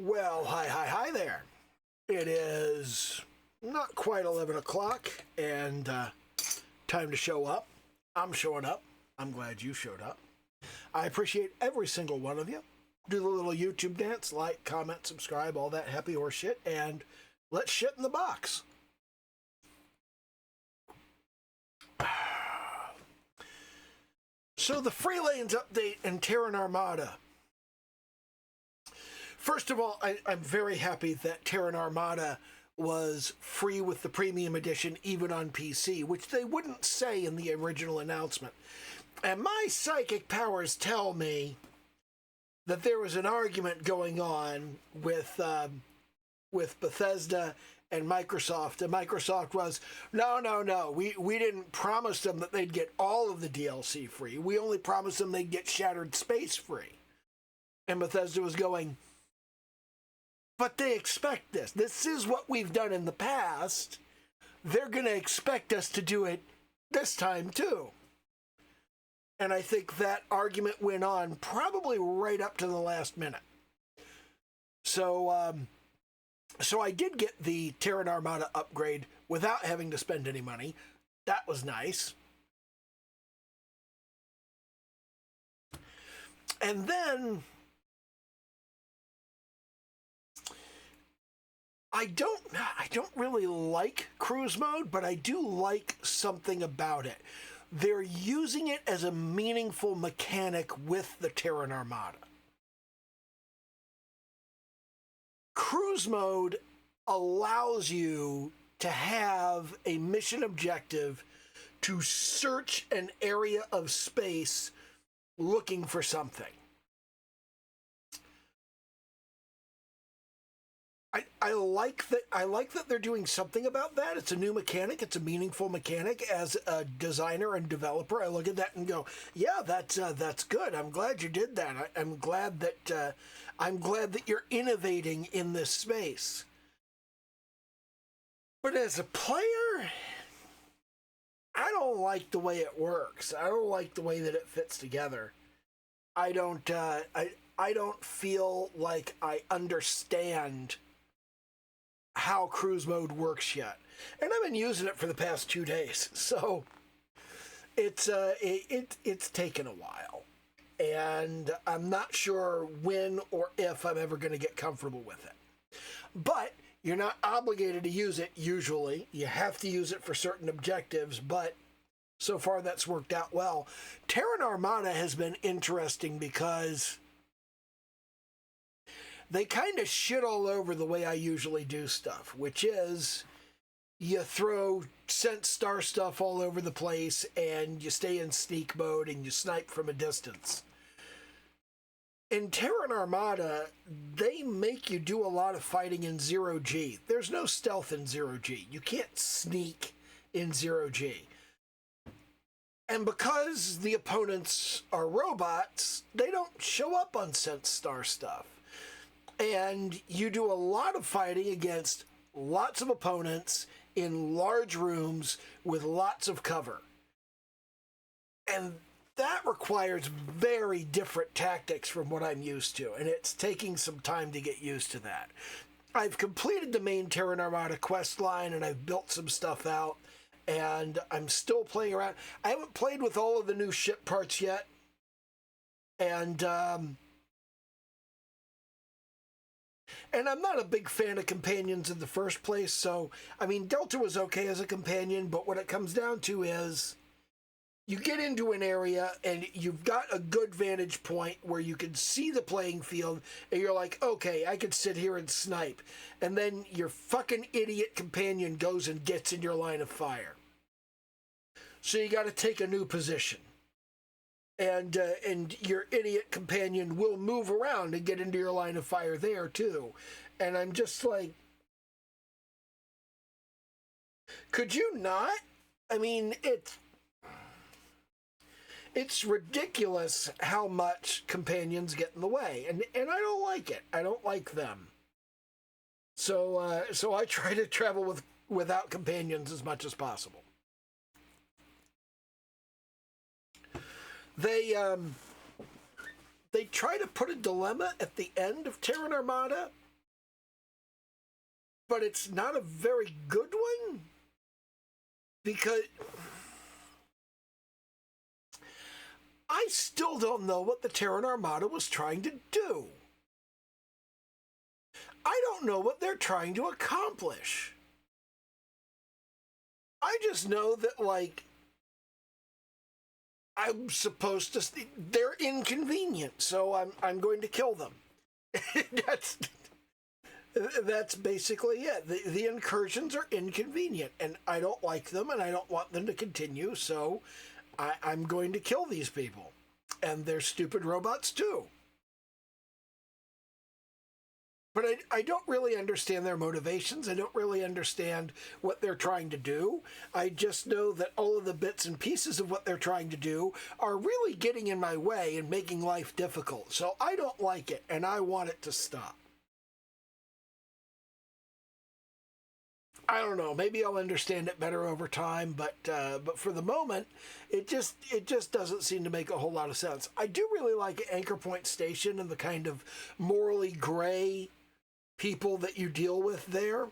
Well, hi there. It is not quite 11 o'clock and time to show up. I'm showing up. I'm glad you showed up. I appreciate every single one of you. Do the little YouTube dance, like, comment, subscribe, all that happy horse shit, and let's shit in the box. So the Free Lanes update and Terran Armada. First of all, I'm very happy that Terran Armada was free with the premium edition, even on PC, which they wouldn't say in the original announcement. And my psychic powers tell me that there was an argument going on with Bethesda and Microsoft. And Microsoft was, no, we didn't promise them that they'd get all of the DLC free. We only promised them they'd get Shattered Space free. And Bethesda was going, but they expect this. This is what we've done in the past. They're going to expect us to do it this time, too. And I think that argument went on probably right up to the last minute. So I did get the Terran Armada upgrade without having to spend any money. That was nice. And then I don't really like cruise mode, but I do like something about it. They're using it as a meaningful mechanic with the Terran Armada. Cruise mode allows you to have a mission objective to search an area of space looking for something. I like that they're doing something about that. It's a new mechanic. It's a meaningful mechanic. As a designer and developer, I look at that and go, "Yeah, that's good. I'm glad you did that. I'm glad that you're innovating in this space." But as a player, I don't like the way it works. I don't like the way that it fits together. I don't feel like I understand how cruise mode works yet, and I've been using it for the past 2 days, so it's taken a while, and I'm not sure when or if I'm ever going to get comfortable with it. But you're not obligated to use it usually. You have to use it for certain objectives, but so far that's worked out well. Terran Armada has been interesting because they kind of shit all over the way I usually do stuff, which is you throw Sense Star stuff all over the place and you stay in sneak mode and you snipe from a distance. In Terran Armada, they make you do a lot of fighting in 0G. There's no stealth in 0G. You can't sneak in 0G. And because the opponents are robots, they don't show up on Sense Star stuff. And you do a lot of fighting against lots of opponents in large rooms with lots of cover. And that requires very different tactics from what I'm used to, and it's taking some time to get used to that. I've completed the main Terran Armada quest line, and I've built some stuff out, and I'm still playing around. I haven't played with all of the new ship parts yet, and I'm not a big fan of companions in the first place, so, I mean, Delta was okay as a companion, but what it comes down to is you get into an area and you've got a good vantage point where you can see the playing field, and you're like, okay, I could sit here and snipe. And then your fucking idiot companion goes and gets in your line of fire. So you got to take a new position. And your idiot companion will move around and get into your line of fire there, too. And I'm just like, could you not? I mean, it's ridiculous how much companions get in the way. And I don't like it. I don't like them. So I try to travel without companions as much as possible. They try to put a dilemma at the end of Terran Armada but it's not a very good one, because I still don't know what the Terran Armada was trying to do. I don't know what they're trying to accomplish. I just know that, like, I'm supposed to... They're inconvenient, so I'm going to kill them. That's basically it. The incursions are inconvenient, and I don't like them, and I don't want them to continue, so I'm going to kill these people. And they're stupid robots, too. But I don't really understand their motivations. I don't really understand what they're trying to do. I just know that all of the bits and pieces of what they're trying to do are really getting in my way and making life difficult. So I don't like it, and I want it to stop. I don't know. Maybe I'll understand it better over time, but for the moment, it just doesn't seem to make a whole lot of sense. I do really like Anchor Point Station and the kind of morally gray people that you deal with there.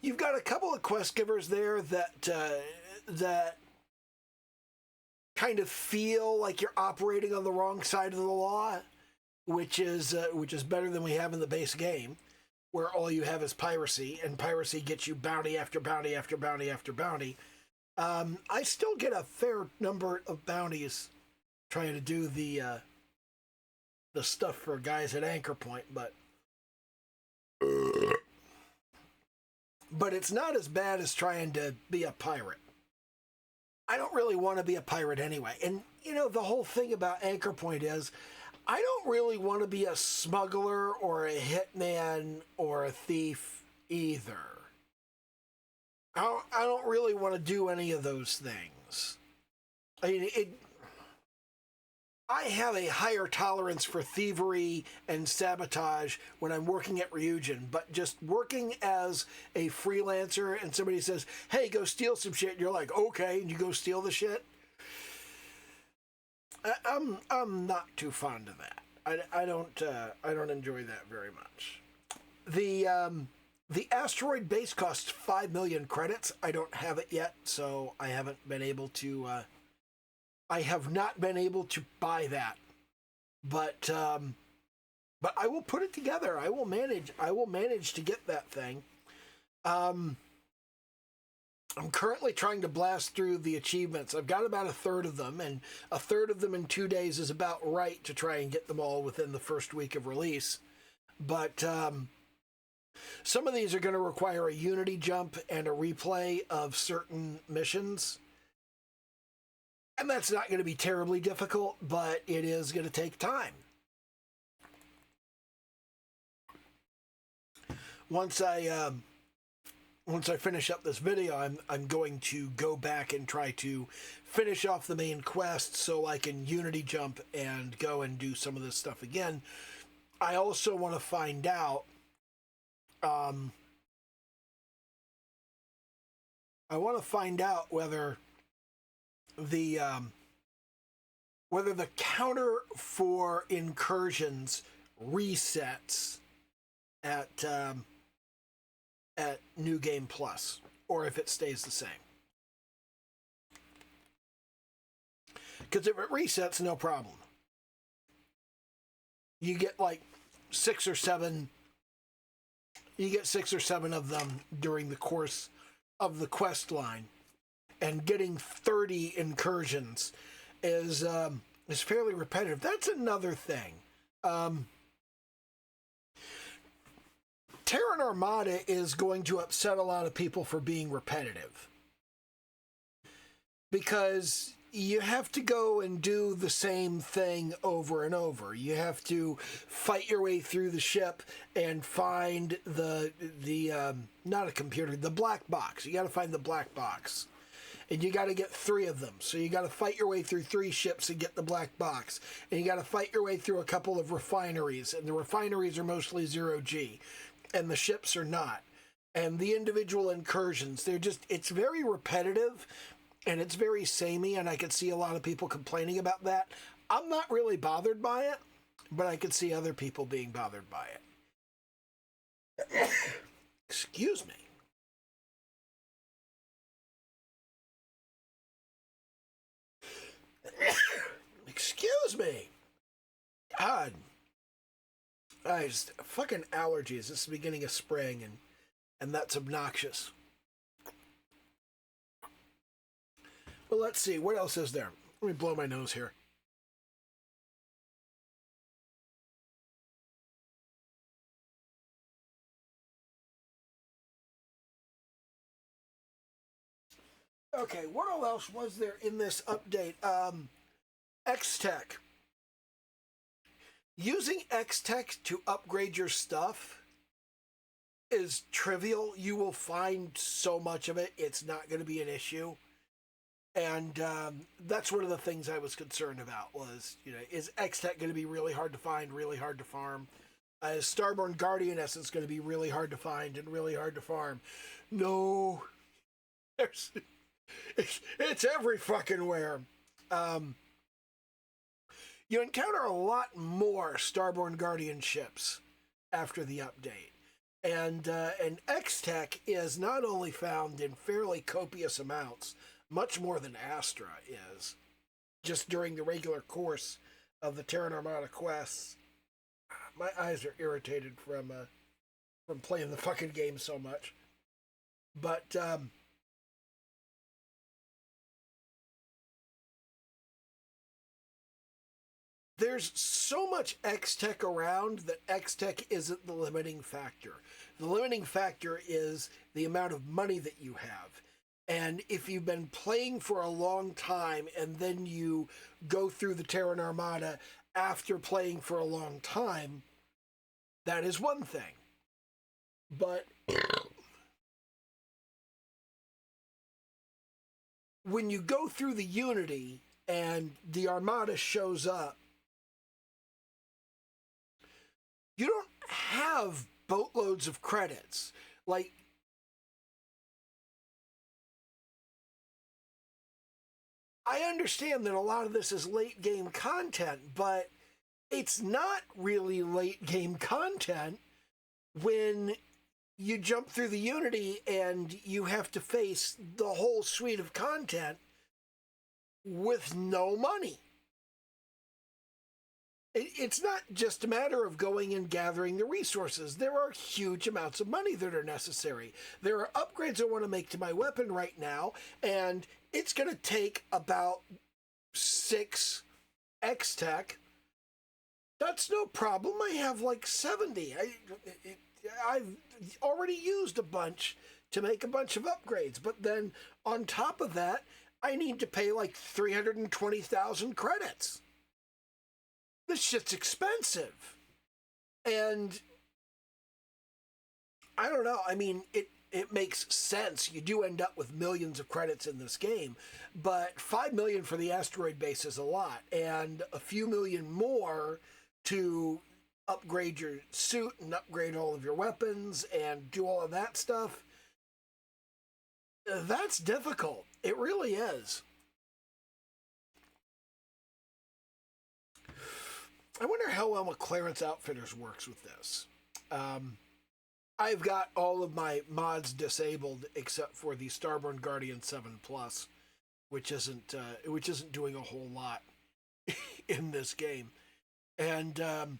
You've got a couple of quest givers there that kind of feel like you're operating on the wrong side of the law, which is better than we have in the base game, where all you have is piracy, and piracy gets you bounty after bounty after bounty after bounty. I still get a fair number of bounties trying to do the stuff for guys at Anchor Point, but it's not as bad as trying to be a pirate. I don't really want to be a pirate anyway. And, you know, the whole thing about Anchor Point is I don't really want to be a smuggler or a hitman or a thief either. I don't really want to do any of those things. I mean, I have a higher tolerance for thievery and sabotage when I'm working at Ryujin, but just working as a freelancer and somebody says, hey, go steal some shit, and you're like, okay, and you go steal the shit. I'm not too fond of that. I don't enjoy that very much. The asteroid base costs 5 million credits. I don't have it yet, so I haven't been able to I have not been able to buy that, but I will put it together. I will manage to get that thing. I'm currently trying to blast through the achievements. I've got about a third of them, and a third of them in 2 days is about right to try and get them all within the first week of release. But some of these are going to require a Unity jump and a replay of certain missions. And that's not going to be terribly difficult, but it is going to take time. Once I finish up this video, I'm going to go back and try to finish off the main quest so I can Unity jump and go and do some of this stuff again. I also want to find out whether the counter for incursions resets at New Game Plus, or if it stays the same. Because if it resets, no problem. You get like 6 or 7. You get 6 or 7 of them during the course of the quest line. And getting 30 incursions is fairly repetitive. That's another thing. Terran Armada is going to upset a lot of people for being repetitive. Because you have to go and do the same thing over and over. You have to fight your way through the ship and find the not a computer, the black box. You got to find the black box. And you got to get 3 of them. So you got to fight your way through 3 ships and get the black box. And you got to fight your way through a couple of refineries. And the refineries are mostly 0G. And the ships are not. And the individual incursions, it's very repetitive. And it's very samey. And I could see a lot of people complaining about that. I'm not really bothered by it, but I could see other people being bothered by it. Excuse me. Excuse me. God. I just fucking allergies. It's the beginning of spring, and that's obnoxious. Well, let's see. What else is there? Let me blow my nose here. Okay, what else was there in this update? X-Tech. Using X-Tech to upgrade your stuff is trivial. You will find so much of it, it's not going to be an issue. And that's one of the things I was concerned about was, is X-Tech going to be really hard to find, really hard to farm? Is Starborn Guardian Essence going to be really hard to find and really hard to farm? No. It's every fucking where. You encounter a lot more Starborn Guardian ships after the update. And X-Tech is not only found in fairly copious amounts, much more than Astra is, just during the regular course of the Terran Armada quests. My eyes are irritated from playing the fucking game so much. But there's so much X-Tech around that X-Tech isn't the limiting factor. The limiting factor is the amount of money that you have. And if you've been playing for a long time and then you go through the Terran Armada after playing for a long time, that is one thing. But when you go through the Unity and the Armada shows up, you don't have boatloads of credits. Like, I understand that a lot of this is late game content, but it's not really late game content when you jump through the Unity and you have to face the whole suite of content with no money. It's not just a matter of going and gathering the resources. There are huge amounts of money that are necessary. There are upgrades I want to make to my weapon right now, and it's going to take about 6 X-Tech. That's no problem. I have like 70. I've already used a bunch to make a bunch of upgrades, but then on top of that, I need to pay like 320,000 credits. This shit's expensive. And I don't know. I mean, it makes sense. You do end up with millions of credits in this game, but 5 million for the asteroid base is a lot, and a few million more to upgrade your suit and upgrade all of your weapons and do all of that stuff. That's difficult. It really is. I wonder how well McLaren's Outfitters works with this. I've got all of my mods disabled except for the Starborn Guardian 7 Plus, which isn't doing a whole lot in this game, and a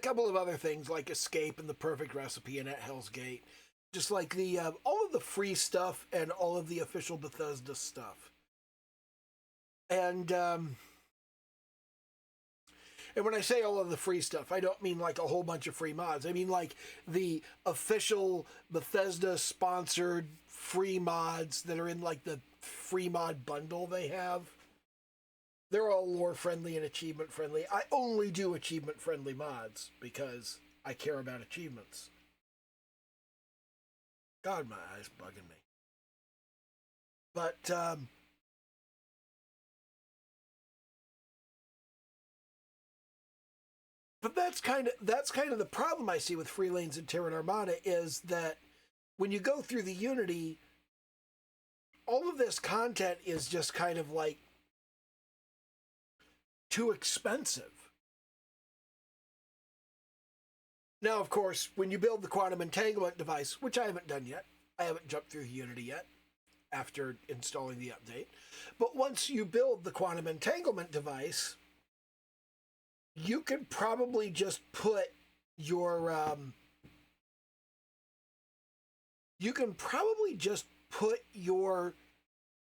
couple of other things like Escape and the Perfect Recipe and At Hell's Gate, just like the all of the free stuff and all of the official Bethesda stuff, and when I say all of the free stuff, I don't mean like a whole bunch of free mods. I mean like the official Bethesda-sponsored free mods that are in like the free mod bundle they have. They're all lore-friendly and achievement-friendly. I only do achievement-friendly mods because I care about achievements. God, my eye's bugging me. But, that's kind of the problem I see with Free Lanes and Terran Armada is that when you go through the Unity, all of this content is just kind of like too expensive. Now, of course, when you build the quantum entanglement device, which I haven't done yet, I haven't jumped through Unity yet after installing the update, but once you build the quantum entanglement device, you can probably just put your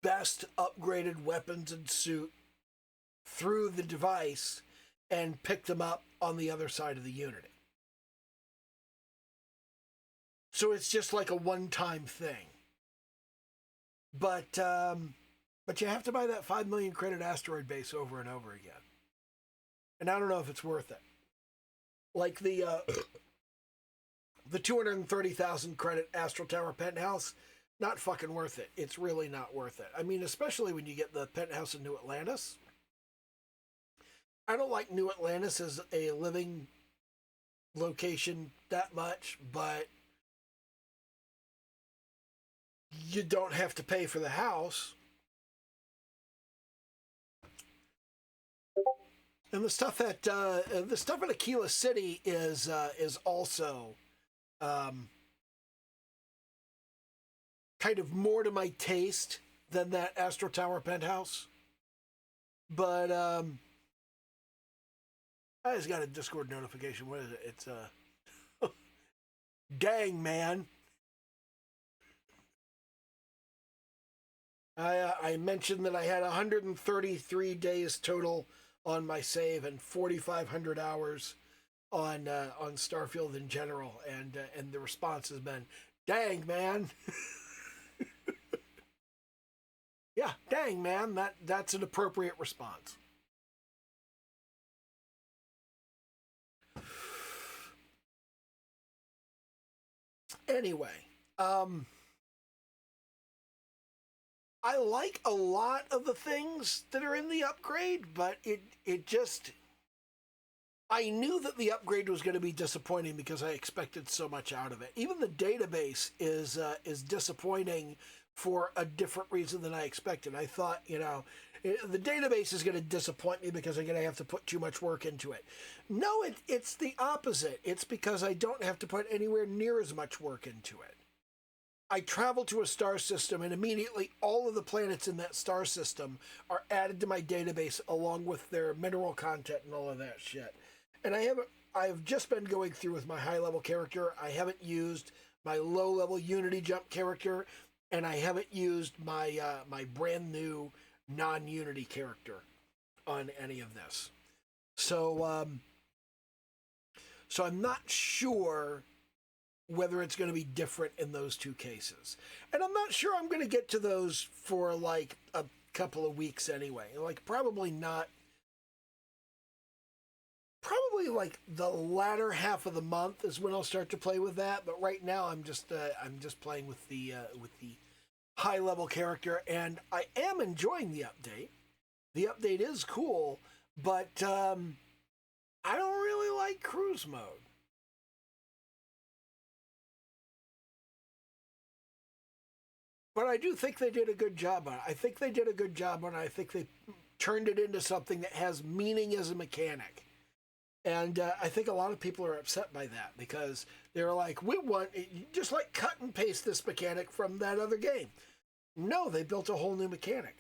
best upgraded weapons and suit through the device and pick them up on the other side of the Unity. So it's just like a one-time thing. But you have to buy that 5 million credit asteroid base over and over again. And I don't know if it's worth it. Like the 230,000 credit Astral Tower penthouse, not fucking worth it. It's really not worth it. I mean, especially when you get the penthouse in New Atlantis. I don't like New Atlantis as a living location that much, but you don't have to pay for the house. And the stuff at Aquila City is also kind of more to my taste than that Astro Tower penthouse. But I just got a Discord notification. What is it? It's dang, man. I mentioned that I had 133 days total on my save and 4,500 hours on Starfield in general, and the response has been, "Dang, man." Yeah, dang, man. That's an appropriate response. Anyway, I like a lot of the things that are in the upgrade, but it just, I knew that the upgrade was going to be disappointing because I expected so much out of it. Even the database is disappointing for a different reason than I expected. I thought, the database is going to disappoint me because I'm going to have to put too much work into it. No, it's the opposite. It's because I don't have to put anywhere near as much work into it. I travel to a star system, and immediately all of the planets in that star system are added to my database along with their mineral content and all of that shit. And I've just been going through with my high-level character. I haven't used my low-level Unity jump character, and I haven't used my my brand new non-Unity character on any of this. So I'm not sure whether it's going to be different in those two cases. And I'm not sure I'm going to get to those for like a couple of weeks anyway. Like probably like the latter half of the month is when I'll start to play with that. But right now I'm just playing with the high level character, and I am enjoying the update. The update is cool, but I don't really like cruise mode. But I do think they did a good job on it. I think they did a good job on it. I think they turned it into something that has meaning as a mechanic. And I think a lot of people are upset by that because they're like, we want, just like cut and paste this mechanic from that other game. No, they built a whole new mechanic.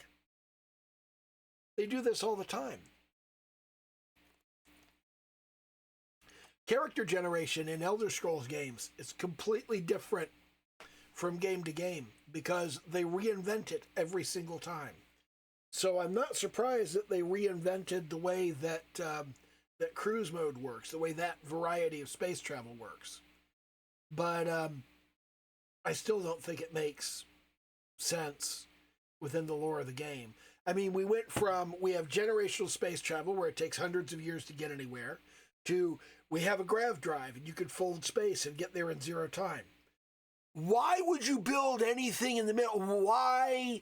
They do this all the time. Character generation in Elder Scrolls games is completely different from game to game because they reinvent it every single time. So I'm not surprised that they reinvented the way that that cruise mode works, the way that variety of space travel works. But I still don't think it makes sense within the lore of the game. I mean, we have generational space travel where it takes hundreds of years to get anywhere, to we have a grav drive and you could fold space and get there in zero time. Why would you build anything in the middle? Why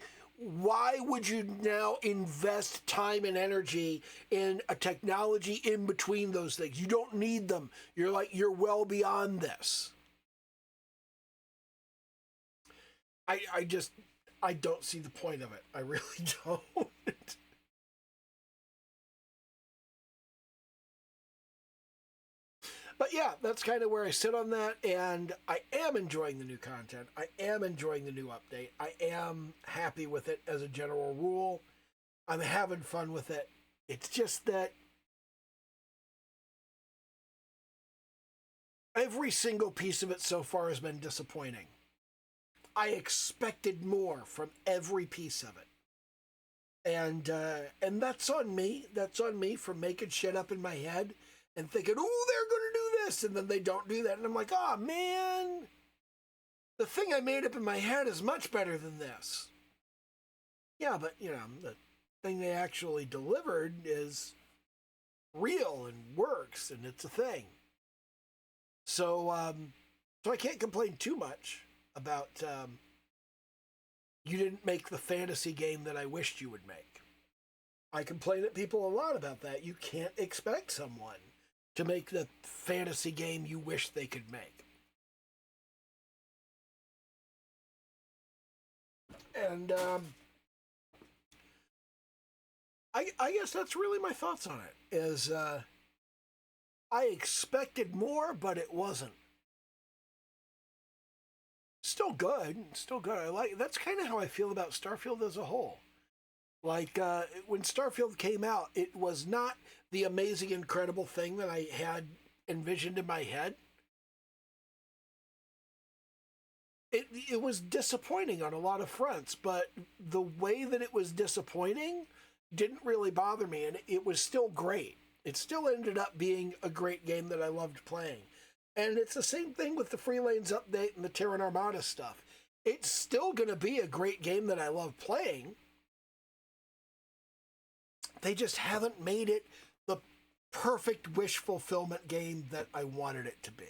would you now invest time and energy in a technology in between those things? You don't need them. You're well beyond this. I don't see the point of it. I really don't. But yeah, that's kind of where I sit on that, and I am enjoying the new content. I am enjoying the new update. I am happy with it as a general rule. I'm having fun with it. It's just that every single piece of it so far has been disappointing. I expected more from every piece of it. And that's on me. That's on me for making shit up in my head and thinking, oh, they're going to do this, and then they don't do that. And I'm like, oh, man, the thing I made up in my head is much better than this. Yeah, but, the thing they actually delivered is real and works, and it's a thing. So I can't complain too much about you didn't make the fantasy game that I wished you would make. I complain at people a lot about that. You can't expect someone to make the fantasy game you wish they could make. And I guess that's really my thoughts on it, is I expected more, but it wasn't. Still good. I like, that's kind of how I feel about Starfield as a whole. Like, when Starfield came out, it was not the amazing, incredible thing that I had envisioned in my head. It was disappointing on a lot of fronts, but the way that it was disappointing didn't really bother me, and it was still great. It still ended up being a great game that I loved playing. And it's the same thing with the Free Lanes update and the Terran Armada stuff. It's still going to be a great game that I love playing. They just haven't made it the perfect wish fulfillment game that I wanted it to be.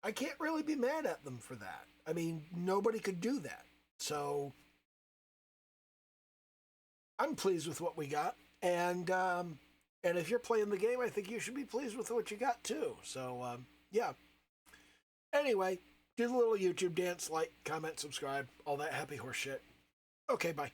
I can't really be mad at them for that. I mean, nobody could do that. So I'm pleased with what we got. And if you're playing the game, I think you should be pleased with what you got too. So, yeah. Anyway, do the little YouTube dance, like, comment, subscribe, all that happy horse shit. Okay, bye.